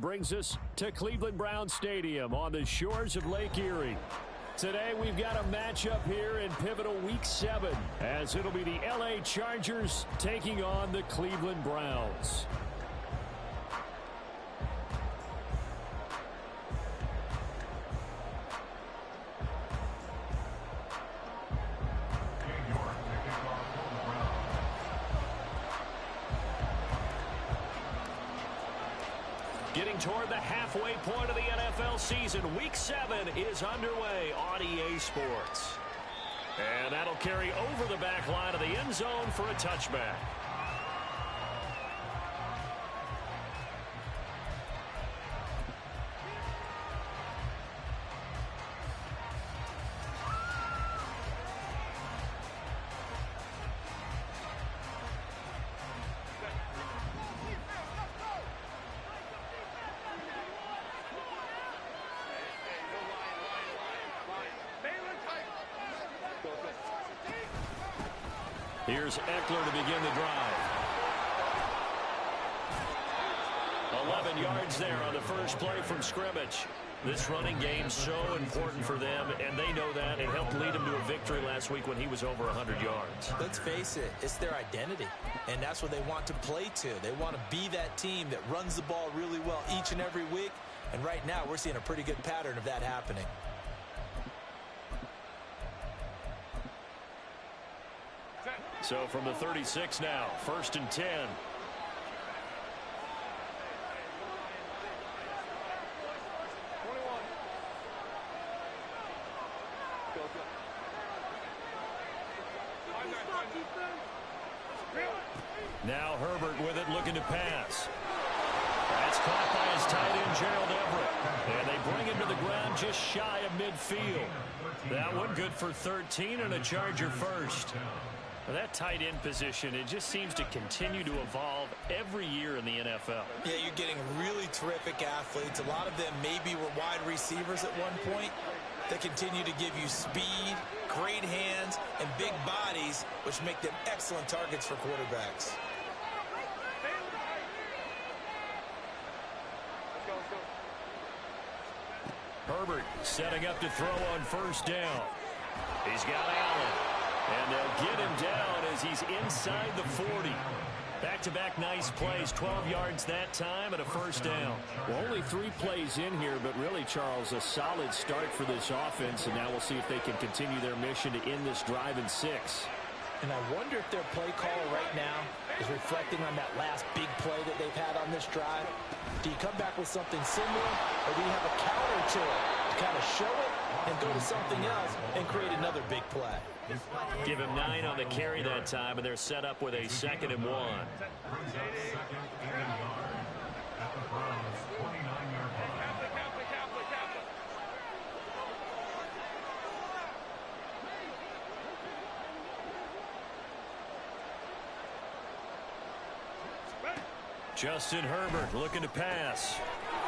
it brings us to Cleveland Browns Stadium on the shores of Lake Erie. Today we've got a matchup here in pivotal Week 7 as it'll be the LA Chargers taking on the Cleveland Browns. Getting toward the halfway point of the NFL season, Week 7 is underway on EA Sports. And that'll carry over the back line of the end zone for a touchback. Here's Eckler to begin the drive. 11 yards there on the first play from scrimmage. This running game's so important for them, and they know that. It helped lead them to a victory last week when he was over 100 yards. Let's face it, it's their identity, and that's what they want to play to. They want to be that team that runs the ball really well each and every week, and right now we're seeing a pretty good pattern of that happening. So from the 36 now, 1st and 10. Now Herbert with it, looking to pass. That's caught by his tight end, Gerald Everett. And they bring him to the ground just shy of midfield. That one good for 13 and a Charger first. That tight end position, it just seems to continue to evolve every year in the NFL. Yeah, you're getting really terrific athletes. A lot of them maybe were wide receivers at one point. They continue to give you speed, great hands, and big bodies, which make them excellent targets for quarterbacks. Herbert setting up to throw on 1st down. He's got Allen. And they'll get him down as he's inside the 40. Back-to-back nice plays, 12 yards that time and a 1st down. Well, only 3 plays in here, but really, Charles, a solid start for this offense. And now we'll see if they can continue their mission to end this drive in 6. And I wonder if their play caller right now is reflecting on that last big play that they've had on this drive. Do you come back with something similar, or do you have a counter to it to kind of show it and go to something else and create another big play? Give him 9 on the carry that time, and they're set up with a 2nd and 1. Justin Herbert looking to pass.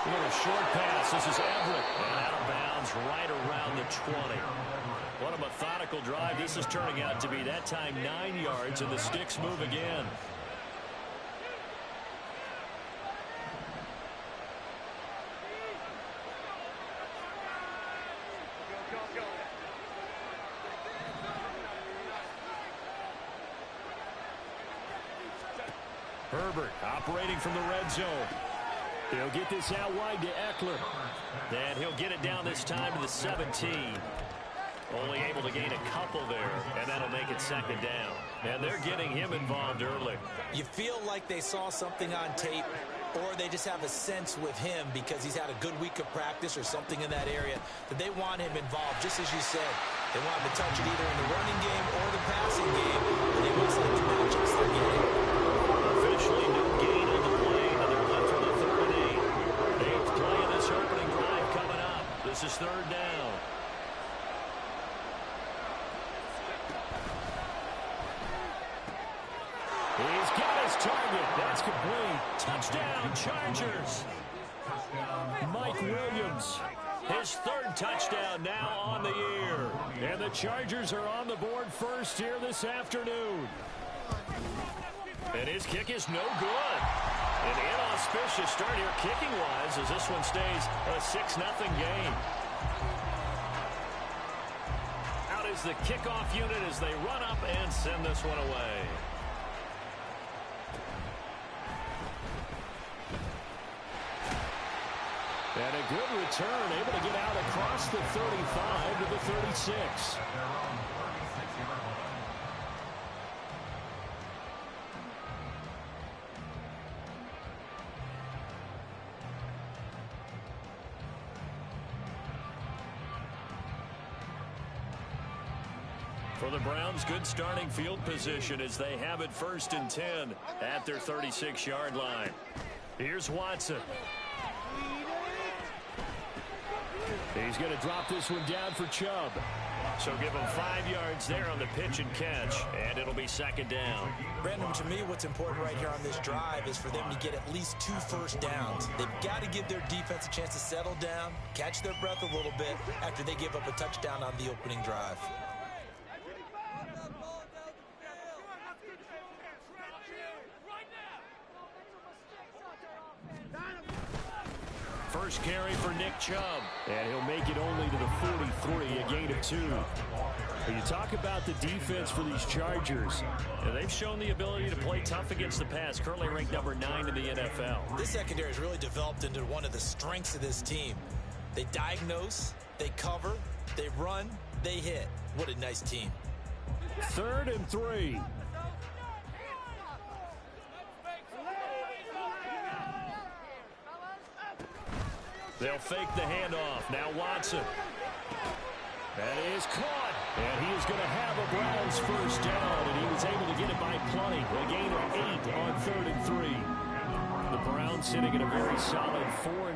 A little short pass. This is Everett. And out of bounds right around the 20. What a methodical drive this is turning out to be. That time 9 yards, and the sticks move again. Herbert operating from the red zone. He'll get this out wide to Eckler. And he'll get it down this time to the 17. Only able to gain a couple there, and that'll make it 2nd down. And they're getting him involved early. You feel like they saw something on tape, or they just have a sense with him because he's had a good week of practice or something in that area that they want him involved, just as you said. They want him to touch it either in the running game or the passing game, and they must like the matchups they're getting. Officially no gain on the play, and they're left for the 3rd and 8. 8th play of this opening drive coming up. This is 3rd down. He's got his target. That's complete. Touchdown, Chargers. Mike Williams, his 3rd touchdown now on the year. And the Chargers are on the board first here this afternoon. And his kick is no good. An inauspicious start here kicking-wise as this one stays a 6-0 game. Out is the kickoff unit as they run up and send this one away. And a good return, able to get out across the 35 to the 36. For the Browns, good starting field position as they have it 1st and 10 at their 36-yard line. Here's Watson. He's going to drop this one down for Chubb. So give him 5 yards there on the pitch and catch, and it'll be 2nd down. Brandon, to me, what's important right here on this drive is for them to get at least 2 first downs. They've got to give their defense a chance to settle down, catch their breath a little bit after they give up a touchdown on the opening drive. First carry for Nick Chubb, and he'll make it only to the 43, a gain of 2. When you talk about the defense for these Chargers, they've shown the ability to play tough against the pass, currently ranked number 9 in the NFL. This secondary has really developed into one of the strengths of this team. They diagnose, they cover, they run, they hit. What a nice team. 3rd and 3. They'll fake the handoff. Now Watson. That is caught. And he is going to have a Browns first down, and he was able to get it by plenty. A gain of 8 on 3rd and 3. The Browns sitting at a very solid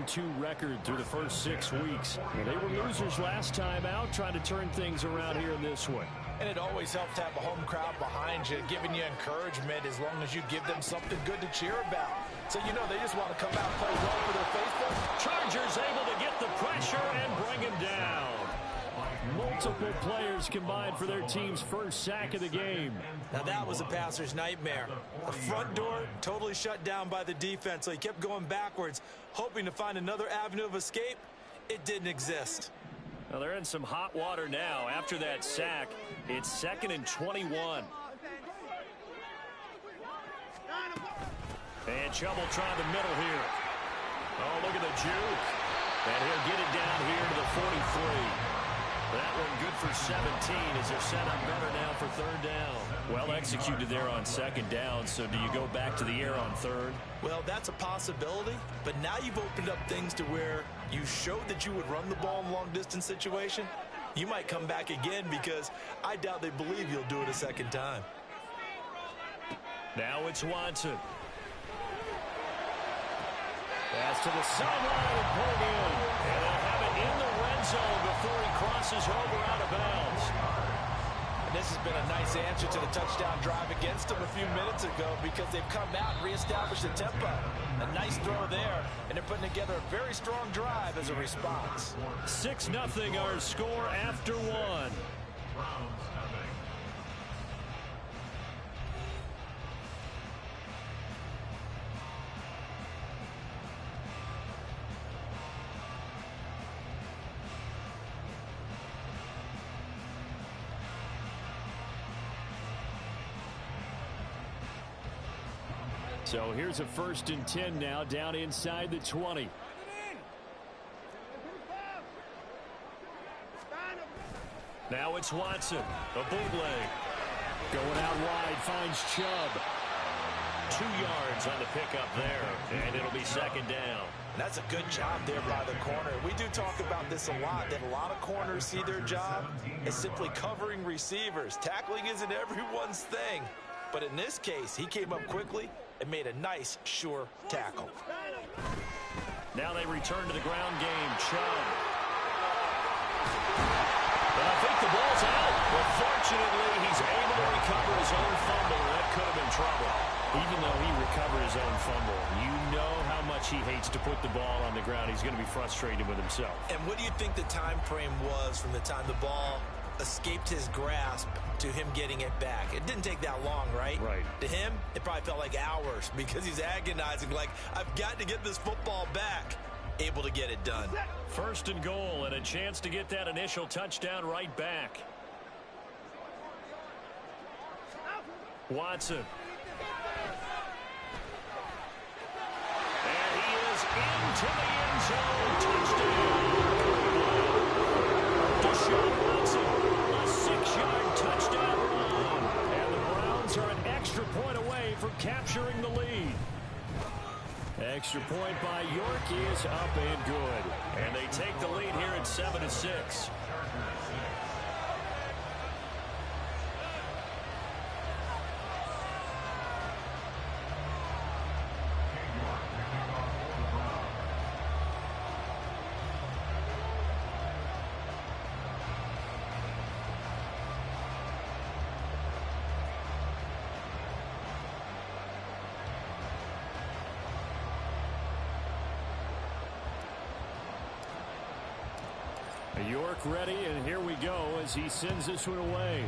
4-2 record through the first 6 weeks. They were losers last time out, trying to turn things around here in this one. And it always helps to have a home crowd behind you, giving you encouragement as long as you give them something good to cheer about. So, you know, they just want to come out and play well for their faithful. Chargers able to get the pressure and bring him down. Multiple players combined for their team's first sack of the game. Now that was a passer's nightmare. The front door totally shut down by the defense, so he kept going backwards, hoping to find another avenue of escape. It didn't exist. Well, they're in some hot water now. After that sack, it's 2nd and 21. And Chubb will try the middle here. Oh, look at the juke. And he'll get it down here to the 43. That one good for 17 as they're set up better now for 3rd down. Well executed there on 2nd down, so do you go back to the air on 3rd? Well, that's a possibility, but now you've opened up things to where you showed that you would run the ball in a long-distance situation. You might come back again because I doubt they believe you'll do it a 2nd time. Now it's Watson. Pass to the sideline and pulled in. And they'll have it in the red zone before he crosses over out of bounds. And this has been a nice answer to the touchdown drive against them a few minutes ago because they've come out and reestablished the tempo. A nice throw there, and they're putting together a very strong drive as a response. 6-0 our score after 1. So here's a 1st and 10 now down inside the 20. Now it's Watson, a bootleg. Going out wide, finds Chubb. 2 yards on the pickup there, and it'll be 2nd down. And that's a good job there by the corner. We do talk about this a lot, that a lot of corners see their job as simply covering receivers. Tackling isn't everyone's thing. But in this case, he came up quickly and made a nice, sure tackle. Now they return to the ground game. Chubb. And I think the ball's out. But fortunately, he's able to recover his own fumble. That could have been trouble. Even though he recovered his own fumble, you know how much he hates to put the ball on the ground. He's going to be frustrated with himself. And what do you think the time frame was from the time the ball escaped his grasp to him getting it back. It didn't take that long, right? Right. To him, it probably felt like hours because he's agonizing, like, I've got to get this football back. Able to get it done. First and goal, and a chance to get that initial touchdown right back. Watson. And he is into the end zone. Touchdown. Deshaun Watson, a 6-yard touchdown run. And the Browns are an extra point away from capturing the lead. Extra point by York is up and good. And they take the lead here at 7-6. York ready, and here we go as he sends this one away.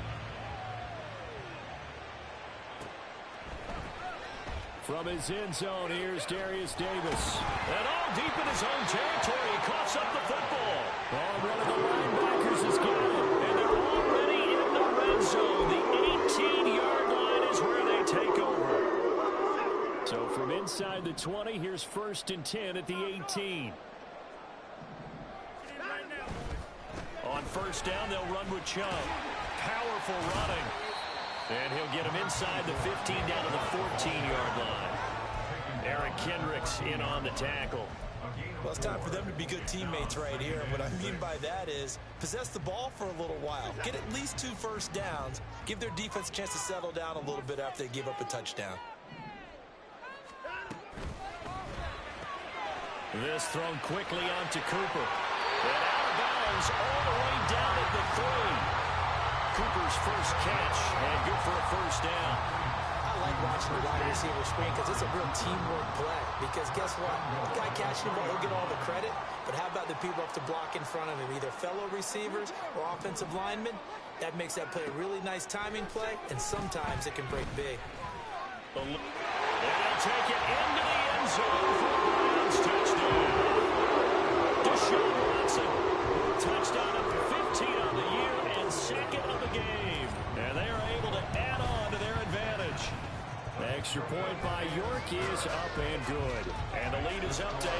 From his end zone, here's Darius Davis. And all deep in his own territory, he coughs up the football. Oh, one of the linebackers has got it, and they're already in the red zone. The 18-yard line is where they take over. So from inside the 20, here's 1st and 10 at the 18. On first down, they'll run with Chubb. Powerful running. And he'll get him inside the 15 down to the 14-yard line. Eric Kendricks in on the tackle. Well, it's time for them to be good teammates right here. What I mean by that is possess the ball for a little while. Get at least 2 first downs. Give their defense a chance to settle down a little bit after they give up a touchdown. This thrown quickly onto Cooper. And out of bounds all the way down at the 3. Cooper's first catch, and good for a first down. I like watching the wide receiver screen because it's a real teamwork play. Because guess what? The guy catching the ball, he'll get all the credit. But how about the people have to block in front of him, either fellow receivers or offensive linemen? That makes that play a really nice timing play, and sometimes it can break big. And they'll take it into the end zone for a Browns touchdown. Deshaun Watson, touchdown at the 15 on the year and 2nd of the game. And they are able to add on to their advantage. Extra point by York is up and good. And the lead is up to 8.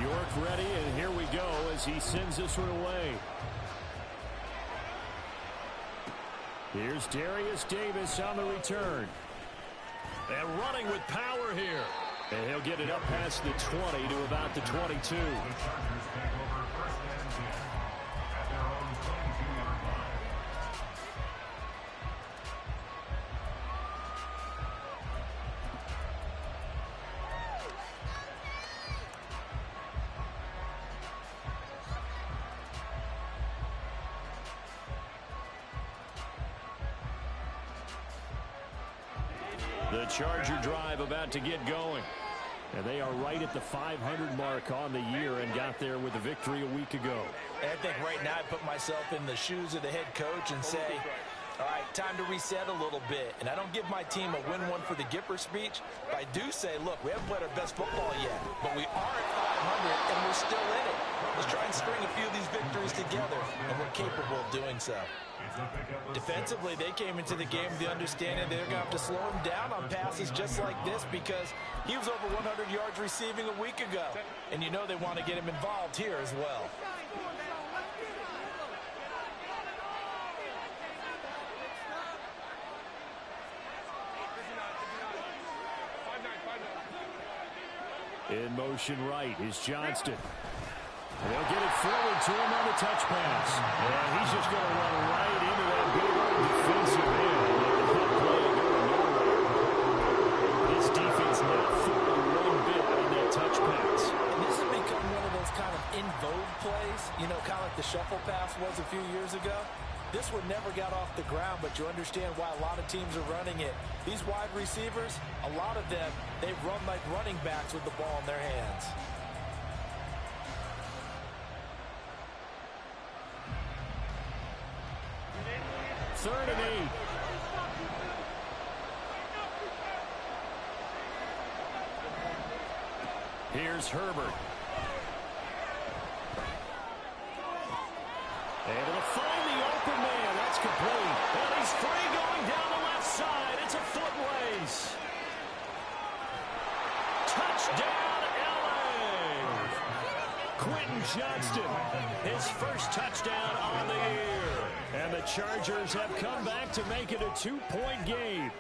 York ready, and here we go as he sends this one away. Here's Darius Davis on the return. And running with power here. And he'll get it up past the 20 to about the 22. The Charger drive about to get going. And they are right at the 500 mark on the year and got there with a victory a week ago. I think right now I put myself in the shoes of the head coach and say, all right, time to reset a little bit. And I don't give my team a win one for the Gipper speech, but I do say, look, we haven't played our best football yet, but we are at 500 and we're still in it. Let's try and string a few of these victories together, and we're capable of doing so. Defensively, they came into the game with the understanding they're going to have to slow him down on passes just like this because he was over 100 yards receiving a week ago. And you know they want to get him involved here as well. In motion right is Johnston. They'll get it forward to him on the touch pass. And he's just going to run right into that big defensive end. This defense not fooled one bit on that touch pass. And this has become one of those kind of in vogue plays, you know, kind of like the shuffle pass was a few years ago. This one never got off the ground, but you understand why a lot of teams are running it. These wide receivers, a lot of them, they run like running backs with the ball in their hands. Third and 8. Here's Herbert. Able to find the open man. That's complete. And he's free going down the left side. It's a foot race. Touchdown, LA. Quentin Johnston, his first touchdown on the year. And the Chargers have come back to make it a 2-point game.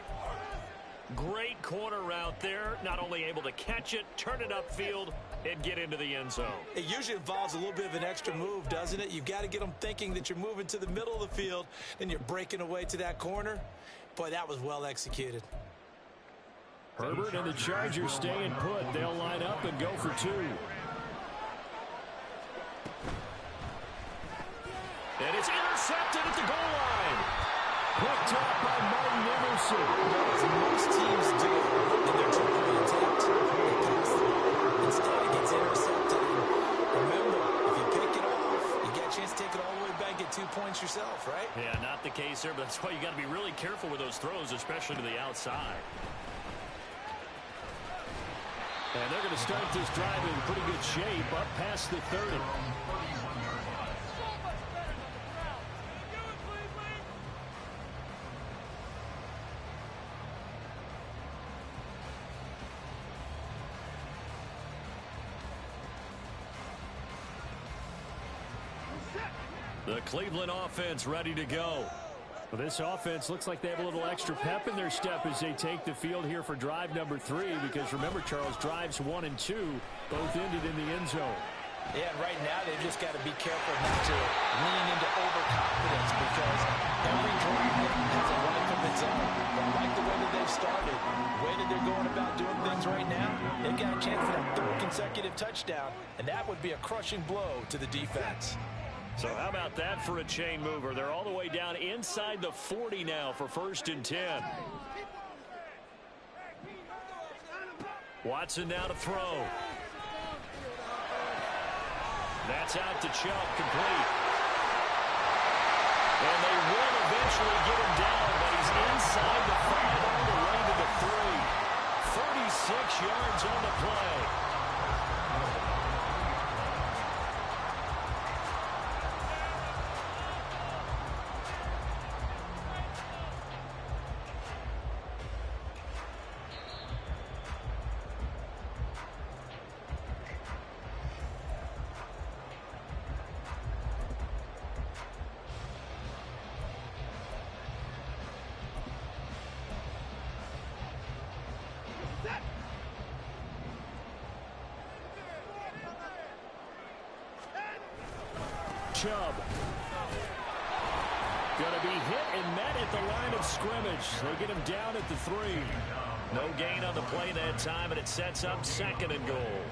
Great corner route there. Not only able to catch it, turn it upfield, and get into the end zone. It usually involves a little bit of an extra move, doesn't it? You've got to get them thinking that you're moving to the middle of the field, and you're breaking away to that corner. Boy, that was well executed. Herbert and the Chargers staying put. They'll line up and go for 2. And it's intercepted at the goal line. Picked up by Martin Emerson. As most teams do in their triple attempt, instead it gets intercepted. Remember, if you pick it off, you get a chance to take it all the way back, get 2 points yourself, right? Yeah, not the case there, but that's why you got to be really careful with those throws, especially to the outside. And they're going to start this drive in pretty good shape, up past the 30. The Cleveland offense ready to go. Well, this offense looks like they have a little extra pep in their step as they take the field here for drive number 3, because remember, Charles, drives 1 and 2 both ended in the end zone. Yeah, and right now they've just got to be careful not to lean into overconfidence, because every drive has a life of its own. But I like the way that they've started, the way that they're going about doing things right now. They've got a chance for that 3rd consecutive touchdown, and that would be a crushing blow to the defense. So how about that for a chain mover? They're all the way down inside the 40 now for 1st and 10. Watson now to throw. That's out to Chubb, complete. And they will eventually get him down, but he's inside the 5 all the way to the 3. 36 yards on the play. Chubb. Going to be hit and met at the line of scrimmage. They get him down at the 3. No gain on the play that time, and it sets up 2nd and goal.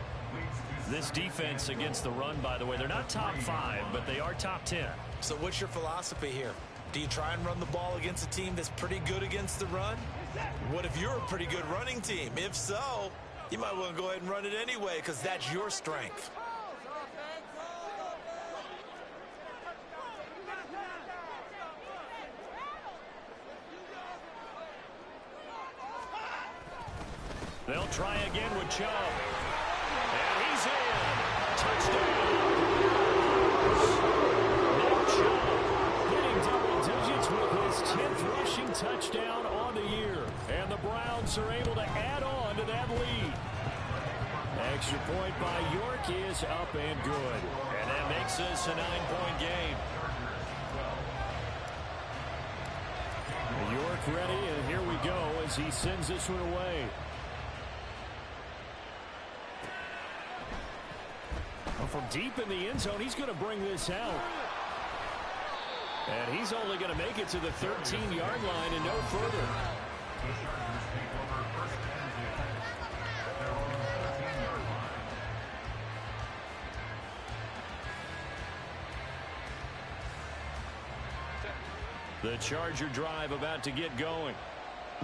This defense against the run, by the way, they're not top 5, but they are top 10. So what's your philosophy here? Do you try and run the ball against a team that's pretty good against the run? What if you're a pretty good running team? If so, you might want to go ahead and run it anyway, because that's your strength. They'll try again with Chubb. And he's in. Touchdown. Nick Chubb hitting double digits with his 10th rushing touchdown on the year. And the Browns are able to add on to that lead. Extra point by York is up and good. And that makes this a 9-point game. York ready, and here we go as he sends this one away. From deep in the end zone, he's going to bring this out. And he's only going to make it to the 13-yard line and no further. The Charger drive about to get going.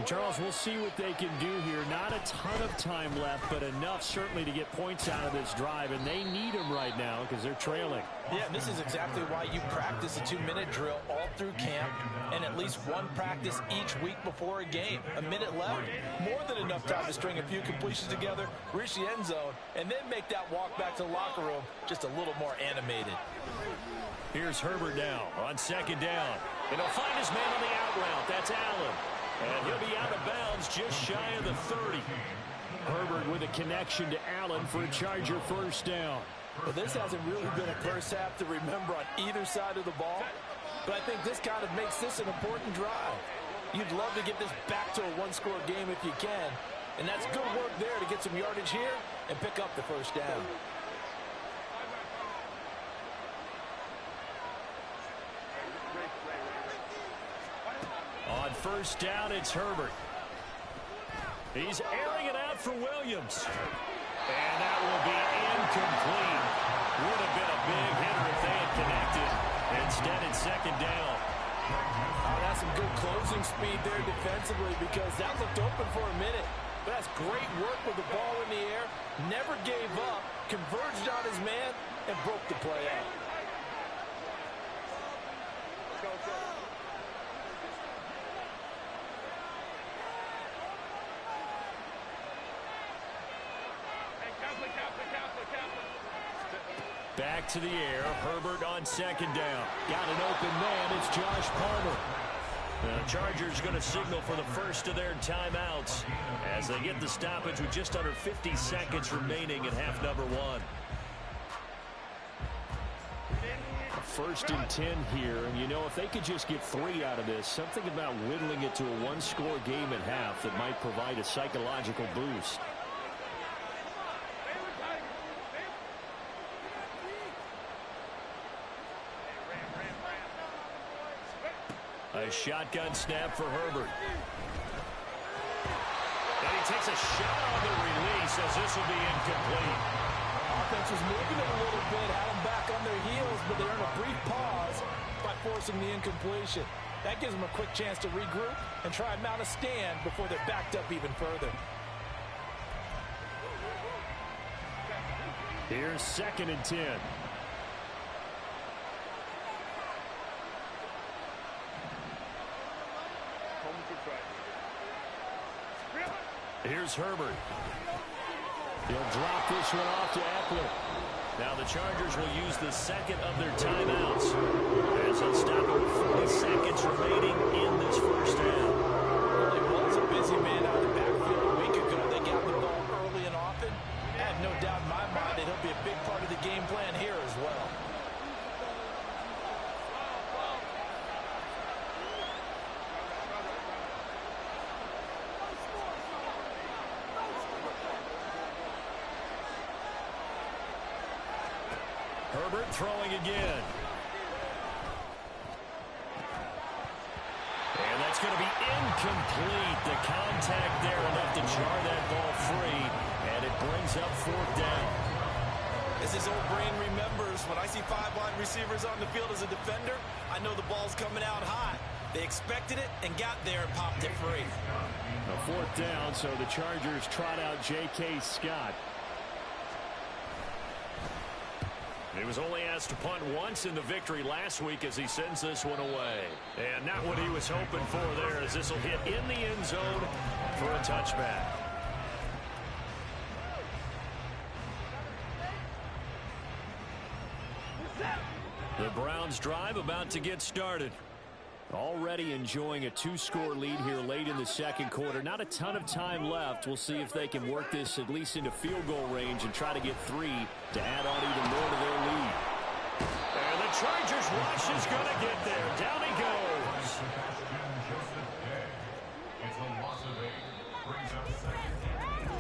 Charles, we'll see what they can do here. Not a ton of time left, but enough certainly to get points out of this drive, and they need them right now because they're trailing. Yeah, this is exactly why you practice a 2-minute drill all through camp and at least one practice each week before a game. A minute left, more than enough time to string a few completions together, reach the end zone, and then make that walk back to the locker room just a little more animated. Here's Herbert now on second down. And he'll find his man on the out route. That's Allen. And he'll be out of bounds just shy of the 30. Herbert with a connection to Allen for a Charger first down. Well, this hasn't really been a first half to remember on either side of the ball, but I think this kind of makes this an important drive. You'd love to get this back to a one-score game if you can, and that's good work there to get some yardage here and pick up the first down. On first down, it's Herbert. He's airing it out for Williams. And that will be incomplete. Would have been a big hitter if they had connected. Instead, it's second down. Oh, that's some good closing speed there defensively because that looked open for a minute. But that's great work with the ball in the air. Never gave up, converged on his man, and broke the play out. Back to the air. Herbert on second down. Got an open man. It's Josh Palmer. The Chargers going to signal for the first of their timeouts as they get the stoppage with just under 50 seconds remaining in half number one. First and 10 here, and you know if they could just get 3 out of this, something about whittling it to a one-score game at half that might provide a psychological boost. A shotgun snap for Herbert. And he takes a shot on the release as this will be incomplete. Offense was moving it a little bit, had them back on their heels, but they earned a brief pause by forcing the incompletion. That gives them a quick chance to regroup and try and mount a stand before they're backed up even further. Here's second and 10. Here's Herbert. He'll drop this one off to Eckler. Now the Chargers will use the second of their timeouts as they'll stop it with 40 seconds remaining in this first half. Well, it was a busy man out of the backfield a week ago. They got the ball early and often. I have no doubt in my mind that he'll be a big part of the game plan here as well. Herbert throwing again. And that's going to be incomplete. The contact there enough to jar that ball free. And it brings up fourth down. As his old brain remembers, when I see 5 wide receivers on the field as a defender, I know the ball's coming out hot. They expected it and got there and popped it free. A fourth down, so the Chargers trot out J.K. Scott. He was only asked to punt once in the victory last week as he sends this one away. And not what he was hoping for there as this will hit in the end zone for a touchback. The Browns drive about to get started. Already enjoying a 2-score lead here late in the second quarter. Not a ton of time left. We'll see if they can work this at least into field goal range and try to get 3 to add on even more to their lead. And the Chargers rush is going to get there. Down he goes.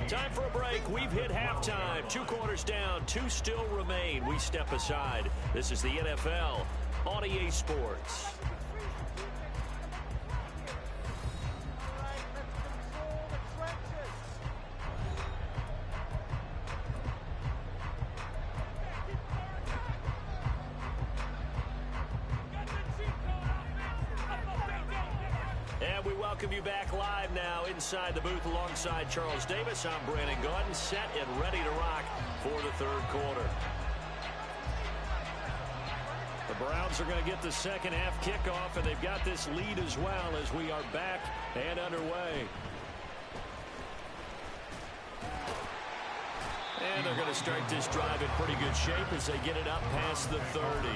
Time for a break. We've hit halftime. 2 quarters down. 2 still remain. We step aside. This is the NFL on EA Sports. welcome you back live now inside the booth alongside Charles Davis. I'm Brandon Gaudin, set and ready to rock for the third quarter. The Browns are going to get the second half kickoff, and they've got this lead as well as we are back and underway. And they're going to start this drive in pretty good shape as they get it up past the 30.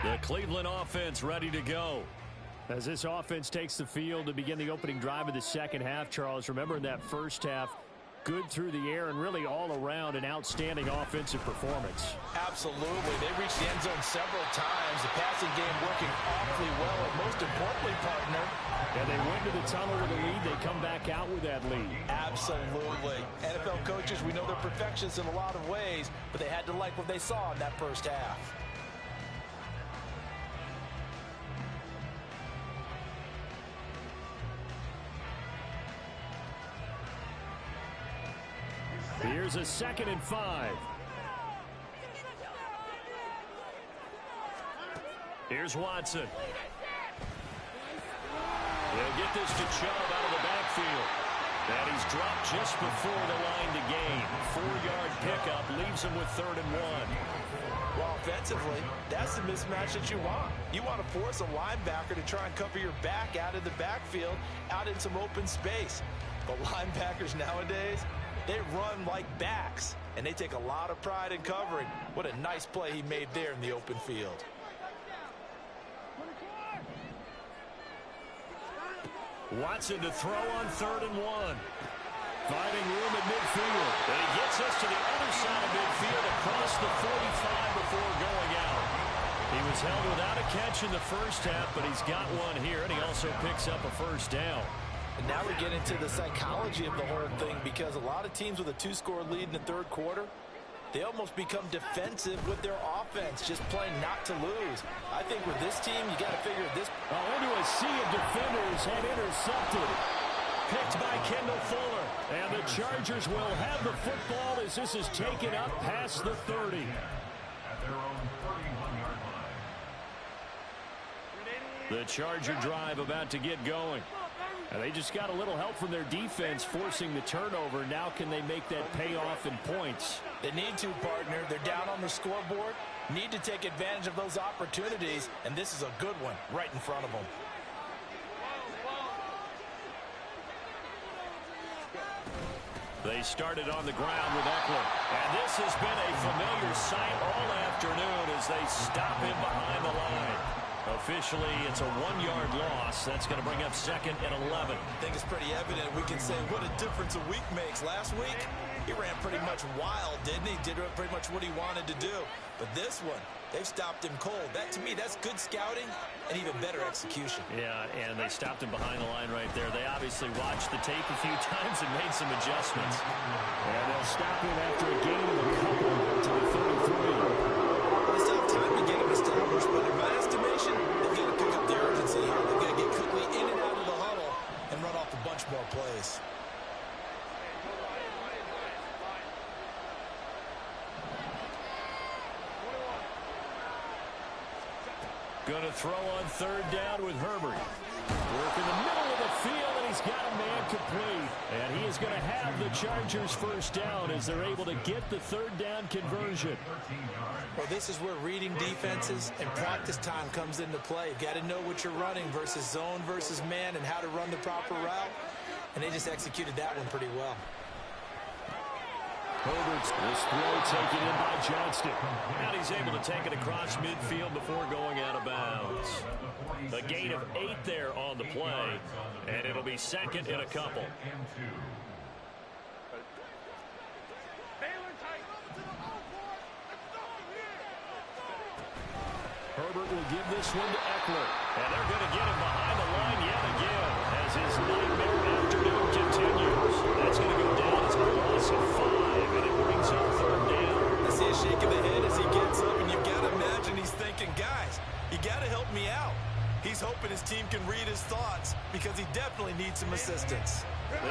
The Cleveland offense ready to go. As this offense takes the field to begin the opening drive of the second half, Charles, remember in that first half, good through the air and really all around an outstanding offensive performance. Absolutely. They reached the end zone several times. The passing game working awfully well, and most importantly, partner. And they went to the tunnel with a lead. They come back out with that lead. Absolutely. NFL coaches, we know they're perfectionists in a lot of ways, but they had to like what they saw in that first half. Here's a 2nd and 5. Here's Watson. He'll get this to Chubb out of the backfield. And he's dropped just before the line to gain. 4-yard pickup leaves him with 3rd and 1. Well, offensively, that's the mismatch that you want. You want to force a linebacker to try and cover your back out of the backfield, out in some open space. But linebackers nowadays, they run like backs, and they take a lot of pride in covering. What a nice play he made there in the open field. Watson to throw on 3rd and 1. Finding room at midfield. And he gets us to the other side of midfield across the 45 before going out. He was held without a catch in the first half, but he's got one here, and he also picks up a first down. And now we get into the psychology of the whole thing, because a lot of teams with a 2-score lead in the third quarter, they almost become defensive with their offense, just playing not to lose. I think with this team, you got to figure this. Into a sea of defenders and intercepted. Picked by Kendall Fuller. And the Chargers will have the football as this is taken up past the 30. The Charger drive about to get going. And they just got a little help from their defense forcing the turnover. Now can they make that pay off in points? They need to, partner. They're down on the scoreboard. Need to take advantage of those opportunities. And this is a good one right in front of them. They started on the ground with Eckler. And this has been a familiar sight all afternoon as they stop him behind the line. Officially, it's a 1-yard loss. That's going to bring up 2nd and 11. I think it's pretty evident. We can say what a difference a week makes. Last week, he ran pretty much wild, didn't he? Did pretty much what he wanted to do. But this one, they've stopped him cold. That, to me, that's good scouting and even better execution. Yeah, and they stopped him behind the line right there. They obviously watched the tape a few times and made some adjustments. And they'll stop him after a gain of a couple to the 33. They still have time to get him established, but in my estimation, they've got to pick up the urgency here. They've got to get quickly in and out of the huddle and run off a bunch more plays. Going to throw on 3rd down with Herbert. Work in the middle of the field, and he's got a man complete. And he is going to have the Chargers first down as they're able to get the 3rd down conversion. Well, this is where reading defenses and practice time comes into play. You've got to know what you're running versus zone versus man and how to run the proper route. And they just executed that one pretty well. Herbert's this throw taken in by Johnston. And he's able to take it across midfield before going out of bounds. A gain of 8 there on the play. And it'll be 2nd and a couple. Herbert will give this one to Eckler. And they're going to get him behind the line yet again as his nightmare afternoon continues. That's going to go down as a loss of 5, and it brings up 3rd down. I see a shake of the head as he gets up, and you've got to imagine he's thinking, guys, you got to help me out. He's hoping his team can read his thoughts because he definitely needs some assistance.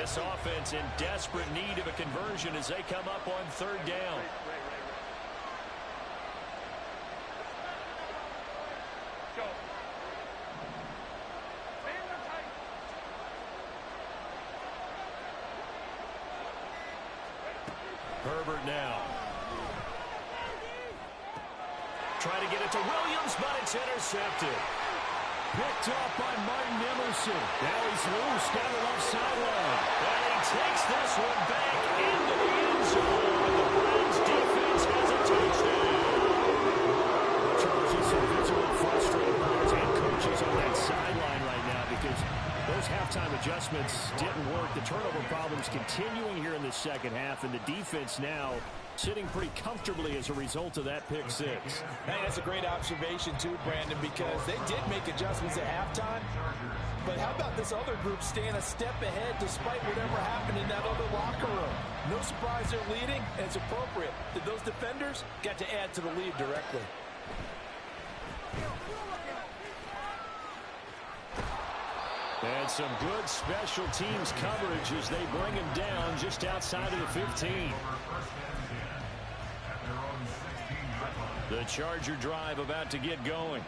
This offense in desperate need of a conversion as they come up on third down. Herbert now. Try to get it to Williams, but it's intercepted. Picked off by Martin Emerson. Now he's loose down the left sideline. And he takes this one back into the end zone. The Browns defense has a touchdown. Charles, you see visible frustrated players and coaches on that sideline right now because those halftime adjustments didn't work. The turnover problems continuing here in the second half, and the defense now sitting pretty comfortably as a result of that pick six. Hey, that's a great observation too, Brandon, because they did make adjustments at halftime. But how about this other group staying a step ahead despite whatever happened in that other locker room? No surprise they're leading, and it's appropriate that those defenders got to add to the lead directly. And some good special teams coverage as they bring him down just outside of the 15. The Charger drive about to get going.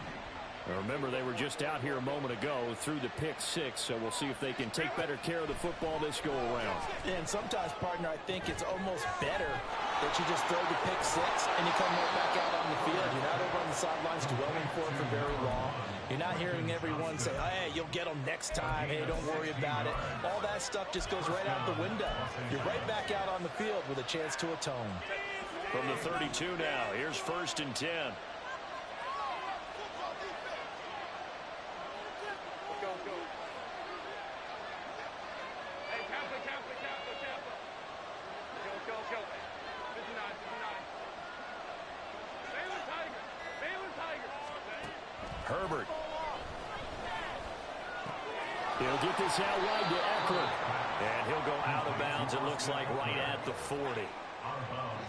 Remember, they were just out here a moment ago through the pick six, so we'll see if they can take better care of the football this go around. And sometimes, partner, I think it's almost better that you just throw the pick six and you come right back out on the field. You're not over on the sidelines dwelling for it for very long. You're not hearing everyone say, hey, you'll get them next time. Hey, don't worry about it. All that stuff just goes right out the window. You're right back out on the field with a chance to atone. From the 32 now, here's 1st and 10. Herbert. He'll get this out wide to Eckler. And he'll go out of bounds, it looks like, right at the 40.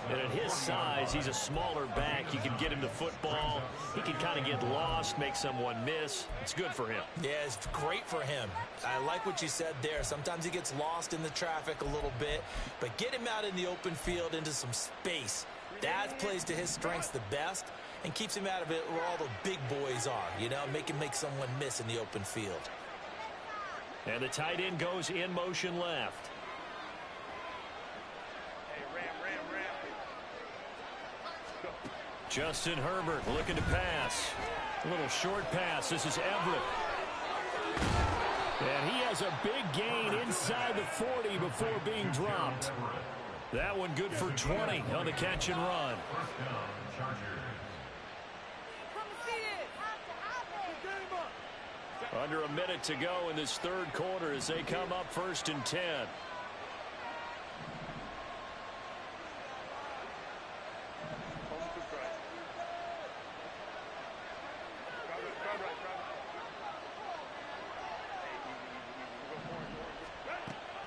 And at his size, he's a smaller back. You can get him to football. He can kind of get lost, make someone miss. It's good for him. Yeah, it's great for him. I like what you said there. Sometimes he gets lost in the traffic a little bit. But get him out in the open field into some space. That plays to his strengths the best and keeps him out of it where all the big boys are. You know, make him make someone miss in the open field. And the tight end goes in motion left. Justin Herbert looking to pass. A little short pass. This is Everett. And he has a big gain inside the 40 before being dropped. That one good for 20 on the catch and run. Under a minute to go in this third quarter as they come up 1st and 10.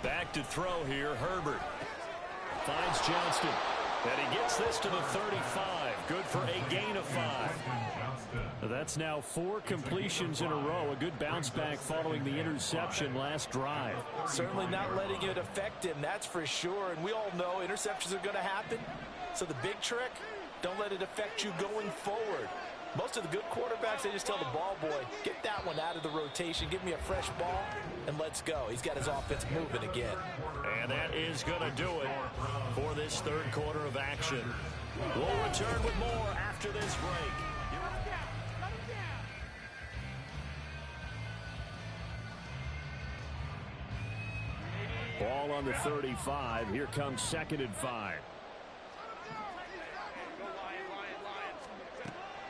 Back to throw here, Herbert. Finds Johnston. And he gets this to the 35. Good for a gain of 5. That's now 4 completions in a row. A good bounce back following the interception last drive. Certainly not letting it affect him, that's for sure. And we all know interceptions are going to happen. So the big trick, don't let it affect you going forward. Most of the good quarterbacks, they just tell the ball boy, get that one out of the rotation, give me a fresh ball, and let's go. He's got his offense moving again. And that is going to do it for this third quarter of action. We'll return with more after this break. Ball on the 35. Here comes 2nd and 5.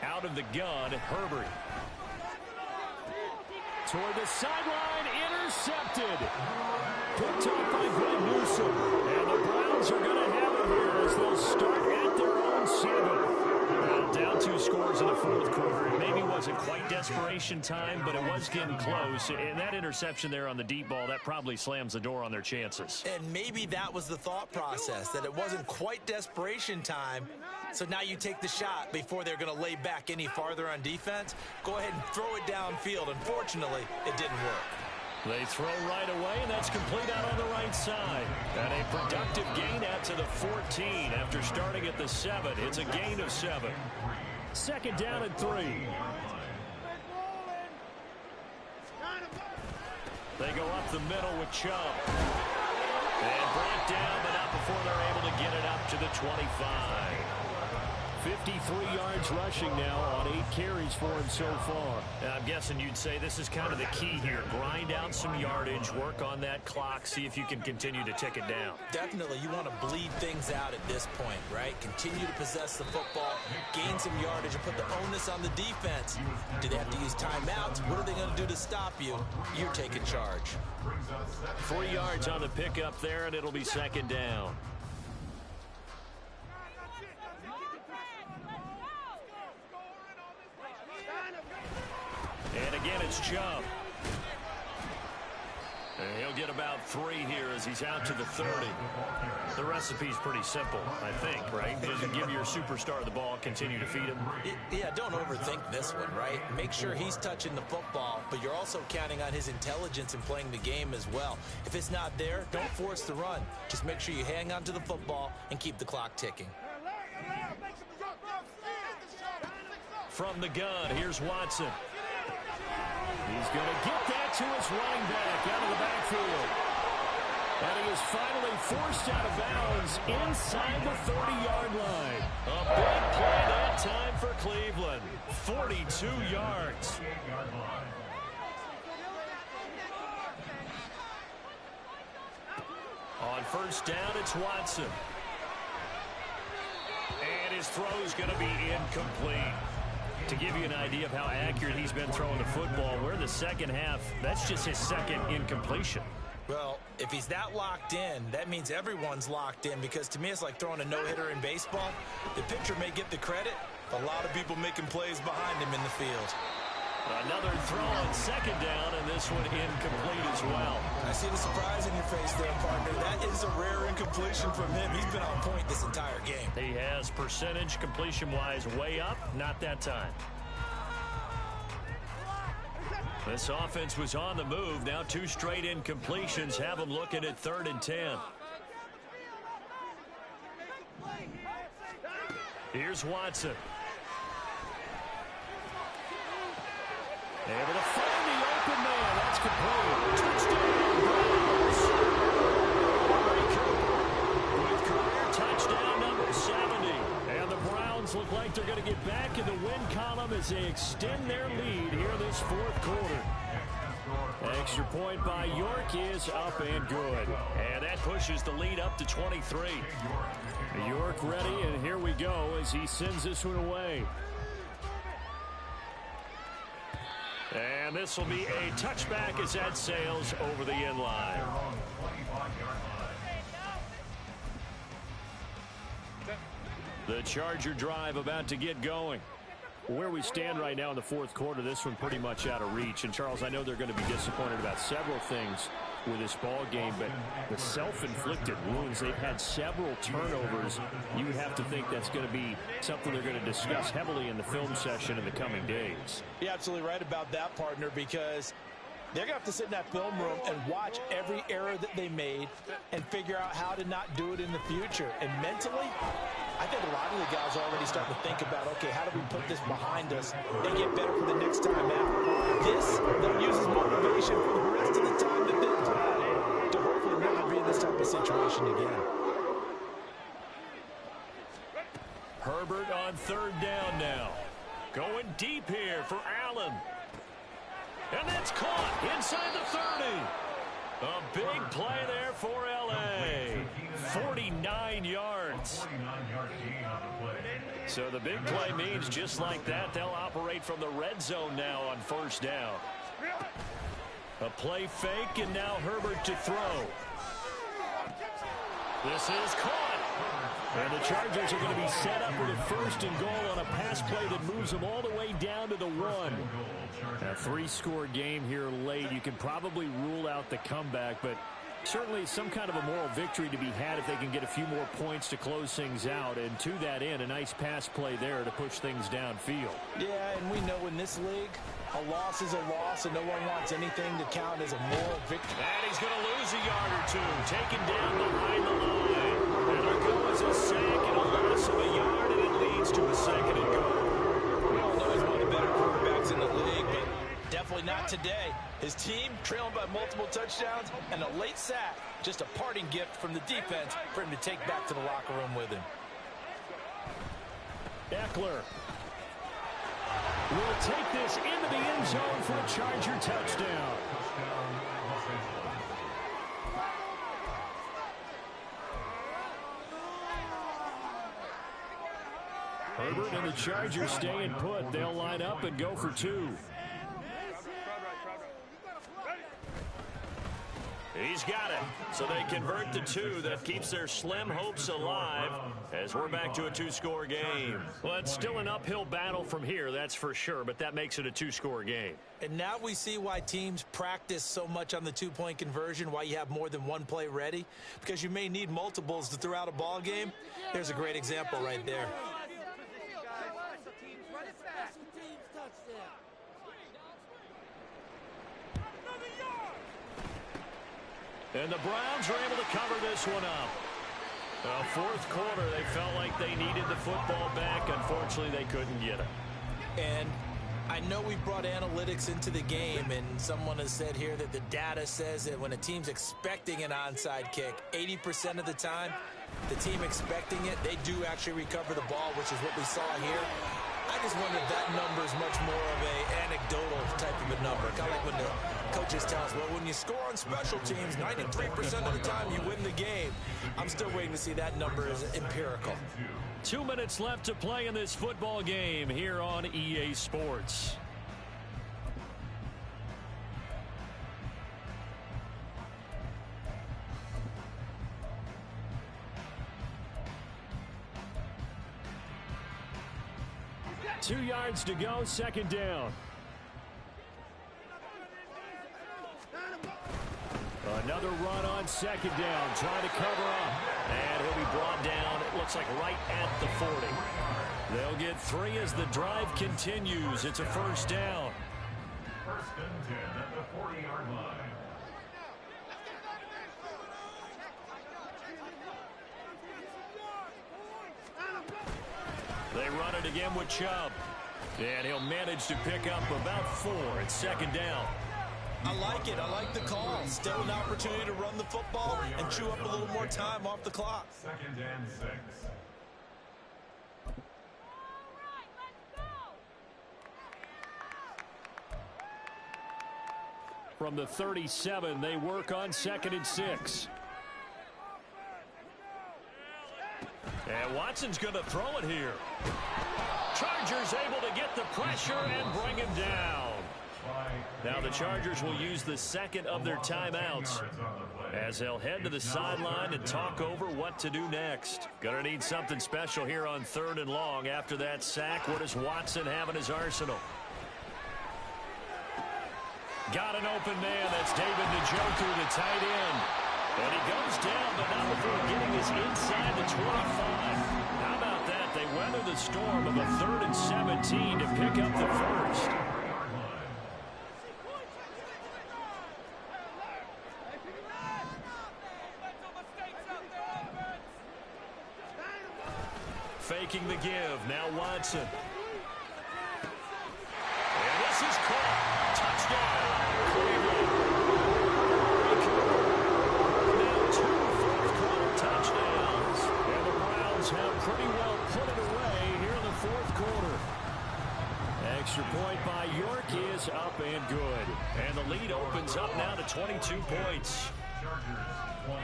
Out of the gun, Herbert. Toward the sideline, intercepted. Picked off by Greg Newsome. And the Browns are going to have it here as they'll start at their own 7. Down 2 scores in the fourth quarter. It maybe wasn't quite desperation time, but it was getting close. And that interception there on the deep ball, that probably slams the door on their chances. And maybe that was the thought process, that it wasn't quite desperation time. So now you take the shot before they're going to lay back any farther on defense. Go ahead and throw it downfield. Unfortunately, it didn't work. They throw right away, and that's complete out on the right side. And a productive gain out to the 14 after starting at the 7. It's a gain of 7. Second down and 3. They go up the middle with Chubb. And brought down, but not before they're able to get it up to the 25. 53 yards rushing now on 8 carries for him so far. And I'm guessing you'd say this is kind of the key here. Grind out some yardage, work on that clock, see if you can continue to tick it down. Definitely, you want to bleed things out at this point, right? Continue to possess the football, gain some yardage, and put the onus on the defense. Do they have to use timeouts? What are they going to do to stop you? You're taking charge. 3 yards on the pickup there, and it'll be second down. And again, it's Chubb. And he'll get about 3 here as he's out to the 30. The recipe's pretty simple, I think, right? Just give your superstar the ball, continue to feed him. Yeah, don't overthink this one, right? Make sure he's touching the football, but you're also counting on his intelligence in playing the game as well. If it's not there, don't force the run. Just make sure you hang on to the football and keep the clock ticking. From the gun, here's Watson. He's going to get that to his running back out of the backfield. And he is finally forced out of bounds inside the 30-yard line. A big play that time for Cleveland. 42 yards. On first down, it's Watson. And his throw is going to be incomplete. To give you an idea of how accurate he's been throwing the football, we're in the second half. That's just his second incompletion. Well, if he's that locked in, that means everyone's locked in, because to me it's like throwing a no-hitter in baseball. The pitcher may get the credit, but a lot of people making plays behind him in the field. Another throw on second down, and this one incomplete as well. I see the surprise in your face there, partner. That is a rare incompletion from him. He's been on point this entire game. He has percentage completion-wise way up, not that time. This offense was on the move. Now 2 straight incompletions have them looking at 3rd and 10. Here's Watson. Able to find the open man. That's complete. Touchdown, Browns. Amari Cooper with career touchdown number 70. And the Browns look like they're going to get back in the win column as they extend their lead here this 4th quarter. Extra point by York is up and good. And that pushes the lead up to 23. York ready, and here we go as he sends this one away. And this will be a touchback as that sails over the end line. The Charger drive about to get going. Where we stand right now in the 4th quarter, this one pretty much out of reach. And, Charles, I know they're going to be disappointed about several things with this ball game, but the self-inflicted wounds, they've had several turnovers. You have to think that's going to be something they're going to discuss heavily in the film session in the coming days. You're absolutely right about that, partner, because they're going to have to sit in that film room and watch every error that they made and figure out how to not do it in the future. And mentally, I think a lot of the guys are already starting to think about, okay, how do we put this behind us and get better for the next time out? This, they'll use as motivation for the rest of the time that they play to hopefully never be in this type of situation again. Herbert on 3rd down now. Going deep here for Allen. And that's caught inside the 30. A big play there for L.A. 49 yards. So the big play means just like that, they'll operate from the red zone now on first down. A play fake, and now Herbert to throw. This is caught. And the Chargers are going to be set up with a 1st and goal on a pass play that moves them all the way down to the 1. A 3-score game here late. You can probably rule out the comeback, but Certainly some kind of a moral victory to be had if they can get a few more points to close things out. And to that end, a nice pass play there to push things downfield. Yeah, and we know in this league, a loss is a loss, and no one wants anything to count as a moral victory. And he's going to lose a yard or two. Taken down behind the line. And there goes a sack and a loss of a yard, and it leads to a second and goal. We all know he's one of the better quarterbacks in the league, but definitely not today. His team trailing by multiple touchdowns and a late sack. Just a parting gift from the defense for him to take back to the locker room with him. Eckler will take this into the end zone for a Charger touchdown. Herbert and the Chargers staying put. They'll line up and go for two. He's got it. So they convert to two. That keeps their slim hopes alive as we're back to a two-score game. Well, it's still an uphill battle from here, that's for sure, but that makes it a two-score game. And now we see why teams practice so much on the two-point conversion, why you have more than one play ready, because you may need multiples to throw out a ball game. There's a great example right there. And the Browns were able to cover this one up. Fourth quarter, they felt like they needed the football back. Unfortunately, they couldn't get it. And I know we brought analytics into the game, and someone has said here that the data says that when a team's expecting an onside kick, 80% of the time, the team expecting it, they do actually recover the ball, which is what we saw here. I just wonder if that number is much more of an anecdotal type of a number. Kind of like when the coaches tell us, well, when you score on special teams, 93% of the time you win the game. I'm still waiting to see that number as empirical. 2 minutes left to play in this football game here on EA Sports. Two yards to go, second down. Another run on second down, trying to cover up. And he'll be brought down, it looks like right at the 40. They'll get three as the drive continues. It's a first down. First and 10 at the 40-yard line. They run it again with Chubb. And he'll manage to pick up about 4 at second down. I like it. I like the call. Still an opportunity to run the football and chew up a little more time off the clock. Second and 6. From the 37, they work on second and 6. And Watson's going to throw it here. Chargers able to get the pressure and bring him down. Now the Chargers will use the second of their timeouts as they'll head to the sideline and talk over what to do next. Gonna need something special here on third and long after that sack. What does Watson have in his arsenal? Got an open man. That's David Njoku, the tight end. And he goes down, but not before getting us inside the 25. How about that? They weather the storm of a 3rd and 17 to pick up the first. Faking the give. Now Watson. And this is caught. Touchdown. Now 2 fourth-quarter touchdowns. And the Browns have pretty well put it away here in the fourth quarter. Extra point by York is up and good. And the lead opens up now to 22 points. Chargers 20.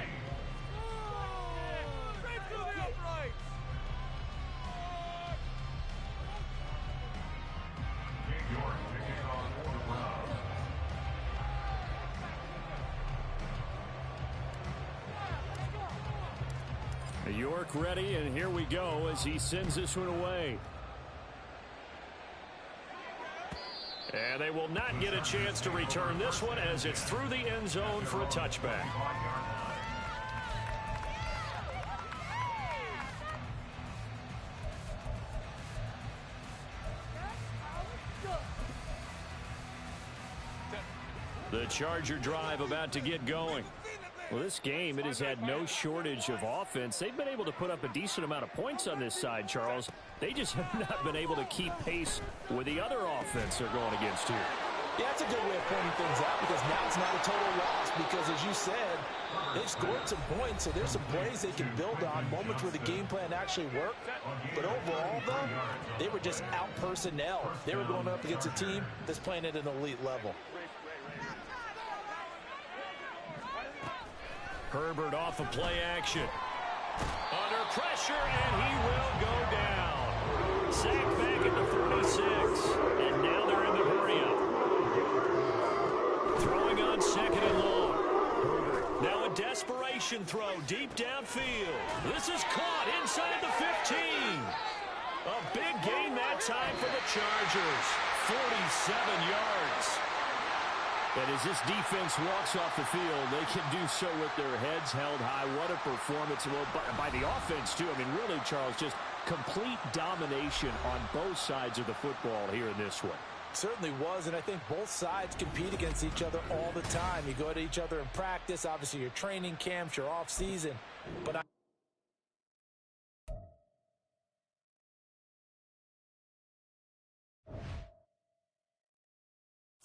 York ready, and here we go as he sends this one away. And they will not get a chance to return this one as it's through the end zone for a touchback. The Charger drive about to get going. Well, this game, it has had no shortage of offense. They've been able to put up a decent amount of points on this side, Charles. They just have not been able to keep pace with the other offense they're going against here. Yeah, that's a good way of pointing things out, because now it's not a total loss, because as you said, they've scored some points, so there's some plays they can build on, moments where the game plan actually worked. But overall, though, they were just out personnel. They were going up against a team that's playing at an elite level. Herbert off of play action. Under pressure, and he will go down. Sacked back at the 46, and now they're in the hurry-up. Throwing on second and long. Now a desperation throw deep downfield. This is caught inside the 15. A big gain that time for the Chargers. 47 yards. And as this defense walks off the field, they can do so with their heads held high. What a performance by the offense, too. I mean, really, Charles, just complete domination on both sides of the football here in this one. Certainly was, and I think both sides compete against each other all the time. You go to each other in practice. Obviously, your training camps, your off season. But